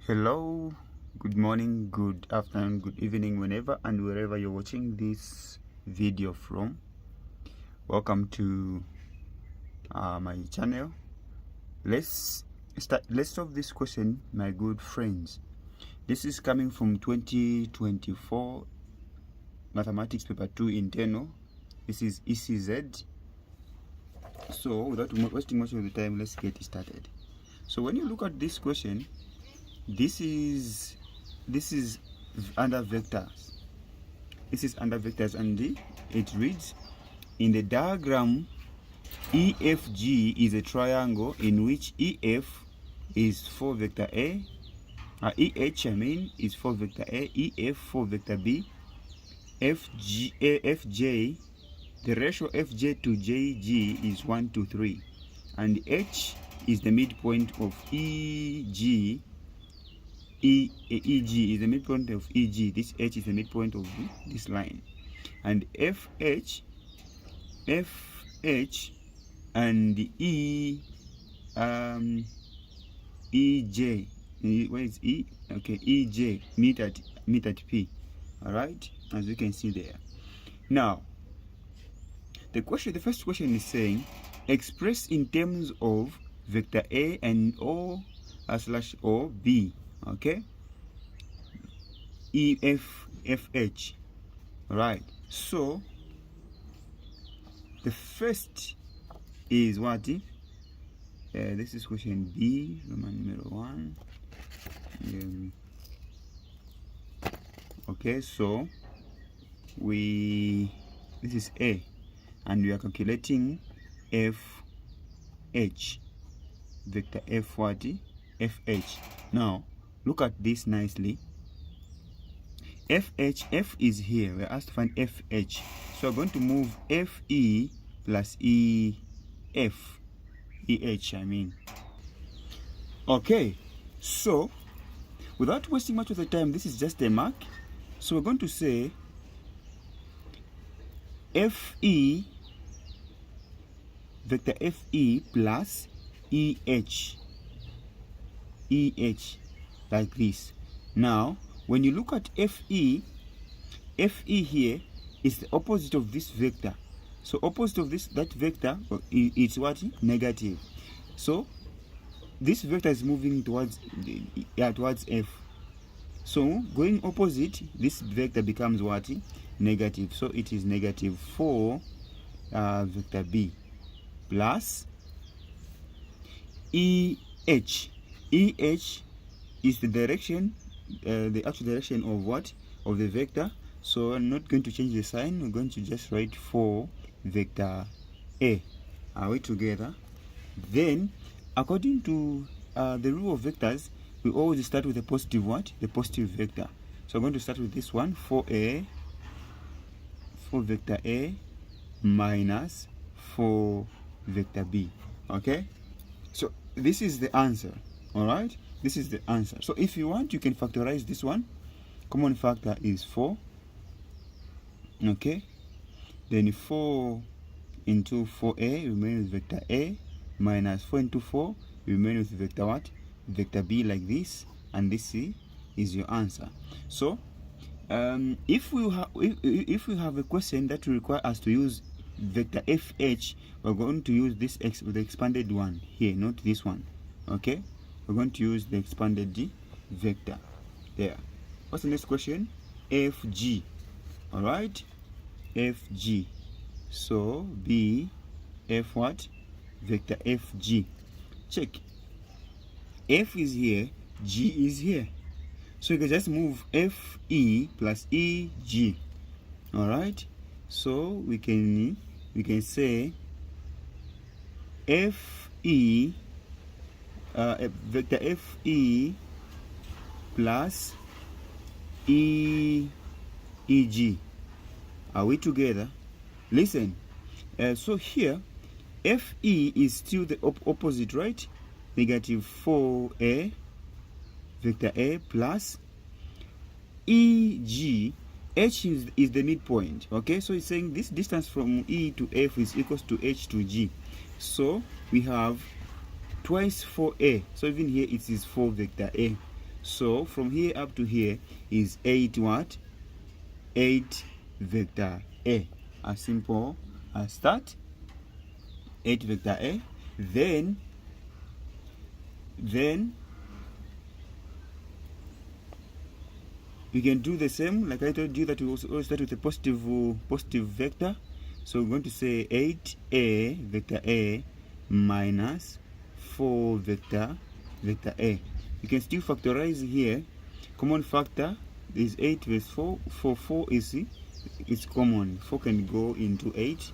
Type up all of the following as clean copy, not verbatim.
Hello, good morning, good afternoon, good evening, whenever and wherever you're watching this video from. Welcome to my channel. Let's solve this question, my good friends. This is coming from 2024 Mathematics Paper 2 Internal. This is ECZ. So without wasting much of the time, let's get started. So when you look at this question, this is under vectors. This is under vectors, and it reads, in the diagram, EFG is a triangle in which EF is 4 vector A, EH is 4 vector A, EF 4 vector B, FJ, the ratio FJ to JG is 1 to 3, and H is the midpoint of EG. EG is the midpoint of EG. This H is the midpoint of this line, and FH and EJ. Where is E? Okay, EJ meet at P. All right, as you can see there. Now, the first question is saying, express in terms of vector A and O / O B. Okay, EFH. Right, so the first is what? This is question B, Roman number 1. Okay, so this is A, and we are calculating FH, vector F what? FH. Now look at this nicely. F is here. We're asked to find FH. So we're going to move FE plus EF. EH, Okay, so without wasting much of the time, this is just a mark. So we're going to say FE, vector FE plus EH. EH, like this. Now when you look at FE here is the opposite of this vector. So opposite of that vector is what? Negative. So this vector is moving towards F. So going opposite, this vector becomes what? Negative. So it is negative 4 vector B plus EH. EH is the direction, the actual direction of what? Of the vector. So I'm not going to change the sign. We're going to just write 4 vector A. Are we together? Then, according to the rule of vectors, we always start with a positive what? The positive vector. So I'm going to start with this one, 4 vector A minus 4 vector B. Okay? So this is the answer. All right, this is the answer. So if you want, you can factorize this one. Common factor is 4. Okay, then 4 into 4A remain with vector A, minus 4 into 4 remain with vector what? Vector B, like this, and this is your answer. So if we have a question that will require us to use vector FH, we're going to use this the expanded one here, not this one. Okay, we're going to use the expanded vector there. What's the next question? FG. All right, FG. So B, F what? Vector FG. Check. F is here, G is here. So you can just move FE plus EG. All right. So we can say FE, vector FE plus EG. Are we together? Listen. So here, FE is still the opposite, right? Negative 4A, vector A plus EG. H is the midpoint. Okay, so it's saying this distance from E to F is equals to H to G. So we have twice 4A. So even here it is 4 vector A. So from here up to here is 8 what? 8 vector A. As simple as that. 8 vector A. Then we can do the same, like I told you that we also start with a positive vector. So we're going to say 8A vector A minus 4 vector A. You can still factorize here. Common factor is 8 versus 4. For 4 is common. 4 can go into 8.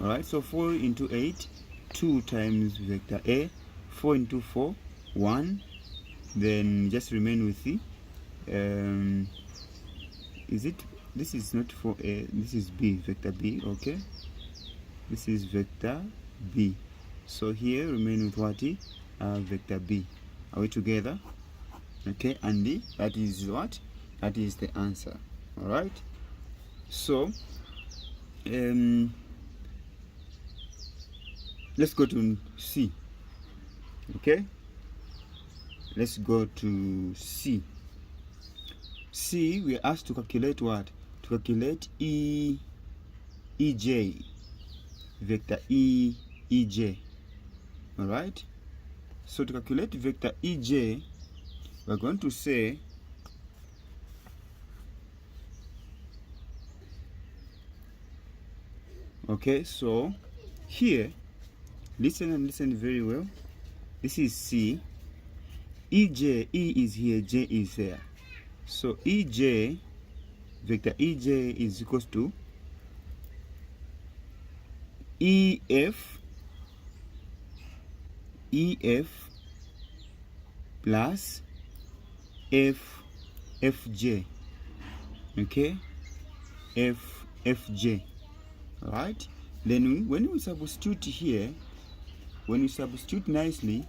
Alright, so 4 into 8, 2 times vector A. 4 into 4, 1. Then just remain with the this is not 4A, this is B, vector B, okay? This is vector B. So here remain with what? Vector B. Are we together? Okay, and that is what? That is the answer. Alright? So let's go to C. Okay? Let's go to C. C, we are asked to calculate what? To calculate EJ. Vector EJ. Alright? So to calculate vector EJ, we're going to say okay, so here, listen and listen very well. This is C. EJ, E is here, J is there. So EJ, vector EJ is equals to EF plus FJ. Okay? FJ. Alright? Then when we substitute here, when we substitute nicely,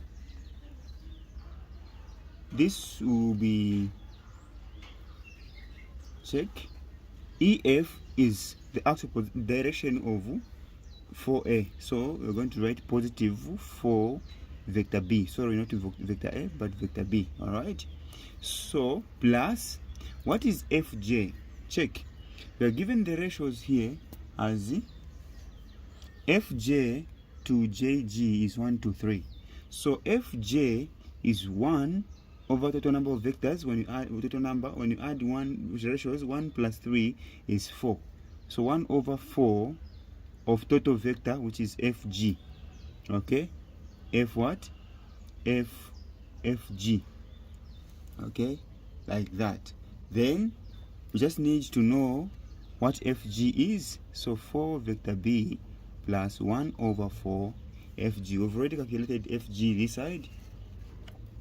this will be, check, EF is the actual direction of 4A. So we're going to write positive 4 vector B. Sorry, not vector A, but vector B. Alright? So plus, what is FJ? Check. We are given the ratios here as FJ to JG is 1 to 3. So FJ is 1 over total number of vectors. When you add total number, when you add one ratios, 1 plus 3 is 4. So 1 over 4 of total vector, which is FG. Okay? F what? FG. Okay? Like that. Then we just need to know what FG is. So 4 vector B plus 1 over 4 FG. We've already calculated FG this side.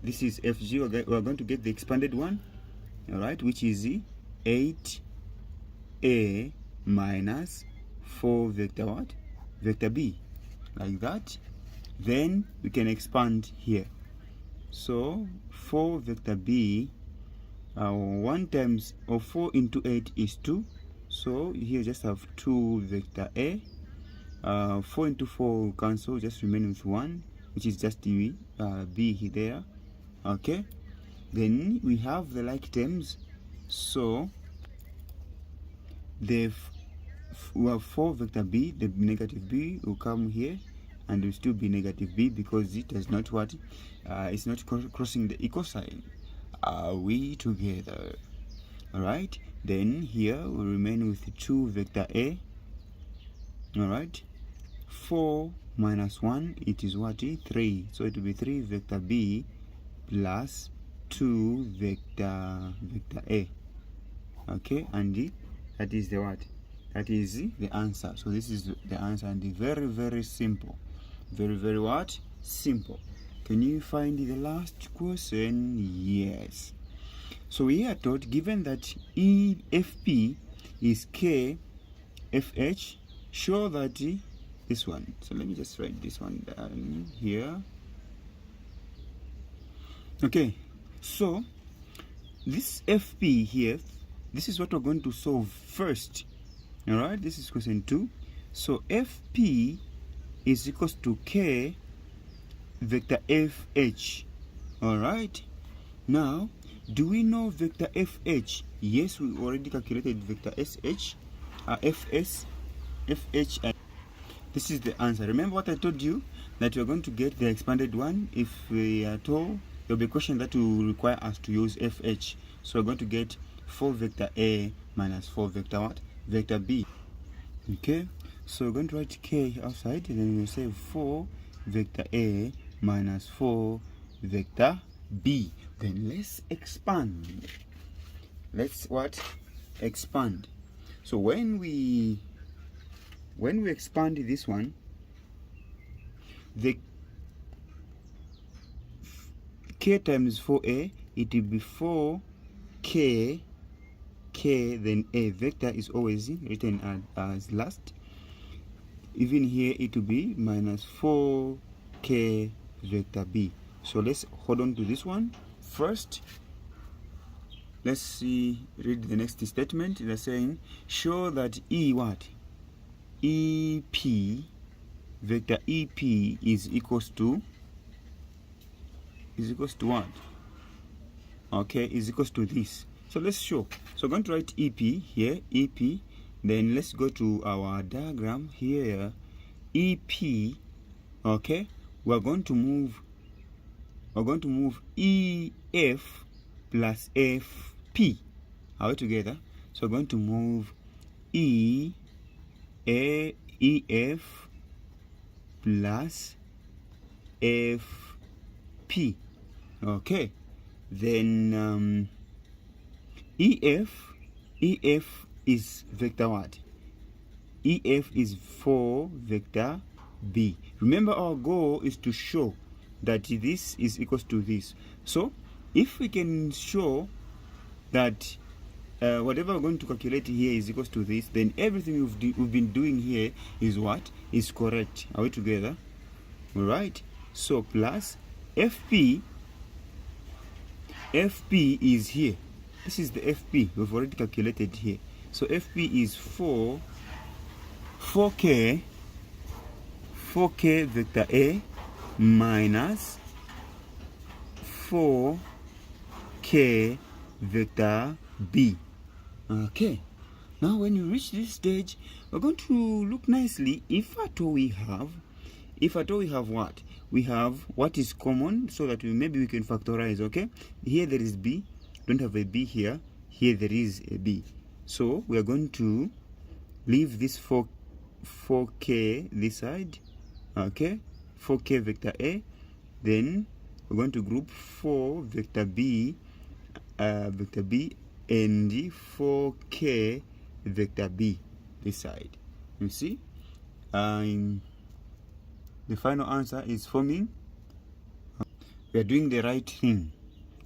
This is FG. We're going to get the expanded one, alright, which is 8A minus 4 vector what? Vector B. Like that. Then we can expand here. So 4 vector B, 1 times of 4 into 8 is 2. So here just have 2 vector A. 4 into 4 will cancel, just remain with 1, which is just the B there. Okay, then we have the like terms. So we have 4 vector B, the negative B will come here and will still be negative B because it does not what? It's not crossing the equal sign. Are we together? Alright, then here we remain with 2 vector A. Alright, 4 minus 1, it is what? 3. So it will be 3 vector B plus 2 vector A. Okay, and that is the what? That is the answer. So this is the answer, and very, very simple. Very, very what? Simple. Can you find the last question? Yes. So we are taught, given that EFP is KFH, show that this one. So let me just write this one down here. Okay, so this FP here, this is what we're going to solve first. Alright, this is question 2. So FP is equals to K vector FH. Alright, now Do we know vector FH? Yes, we already calculated vector SH, FS, FH. This is the answer. Remember what I told you? That we're going to get the expanded one if we are told there will be a question that will require us to use FH. So we're going to get 4 vector A minus 4 vector what? Vector B. Okay, so we're going to write K outside, and then we'll say 4 vector A minus 4 vector B. Then let's expand. Let's what? Expand. So when we expand this one, the K times 4A, it will be 4K, K, then A. Vector is always written as last. Even here it will be minus 4K vector B. So let's hold on to this one first. Let's see, read the next statement. They're saying, show that E what? EP, vector EP is equals to what? Okay, is equals to this. So let's show. So I'm going to write EP here, EP. Then let's go to our diagram here, EP. Okay, we're going to move EF plus FP. Are we together? So we're going to move EF plus FP. Okay, then EF is vector what? EF is 4 vector B. Remember, our goal is to show that this is equals to this. So if we can show that whatever we're going to calculate here is equals to this, then everything we've been doing here is what? Is correct. Are we together? All right. So plus FP is here. This is the FP we've already calculated here. So FP is 4K vector A minus 4K vector B. Okay, now when you reach this stage, we're going to look nicely if at all we have what? We have what is common, so that maybe we can factorize. Okay, here there is B, don't have a B here there is a B. So we are going to leave this 4K this side. Okay, 4K vector A. Then we're going to group 4 vector B and 4K vector B this side. You see, the final answer is forming. We are doing the right thing.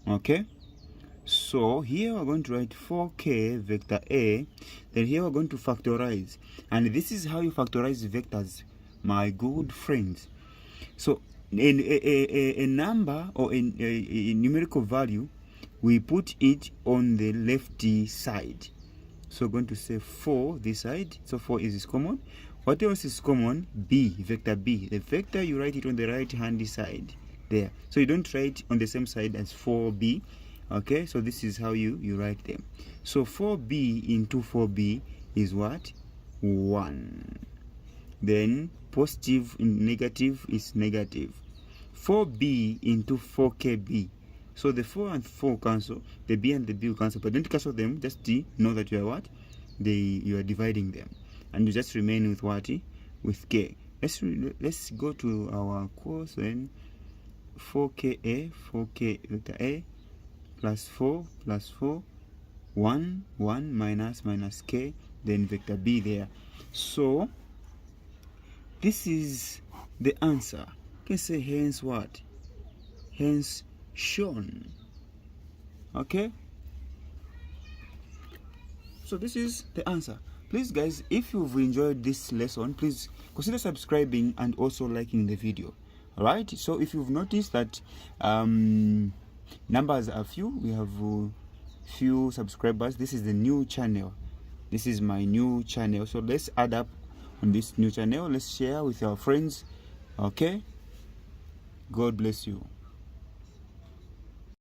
Okay, so here we're going to write 4K vector A. Then here we're going to factorize, and this is how you factorize vectors, my good friends. So a number or a numerical value, we put it on the lefty side. So we're going to say 4 this side. So 4 is common. What else is common? B, vector B. The vector, you write it on the right hand side there. So you don't write on the same side as 4B. Okay, so this is how you write them. So 4B into 4B is what? 1. Then positive in negative is negative. 4B into 4KB. So the 4 and 4 cancel, the B and the B will cancel, but don't cancel them, just know that you are what? You are dividing them. And you just remain with what? With K. Let's go to our course. Then 4K vector A plus 4 plus 4, 1 minus K, then vector B there. So this is the answer. You can say hence what? Hence shown. Okay, so this is the answer. Please guys, if you've enjoyed this lesson, please consider subscribing and also liking the video. All right, so if you've noticed that numbers are few, we have few subscribers. This is the new channel. This is my new channel, so let's add up on this new channel. Let's share with our friends. Okay, God bless you.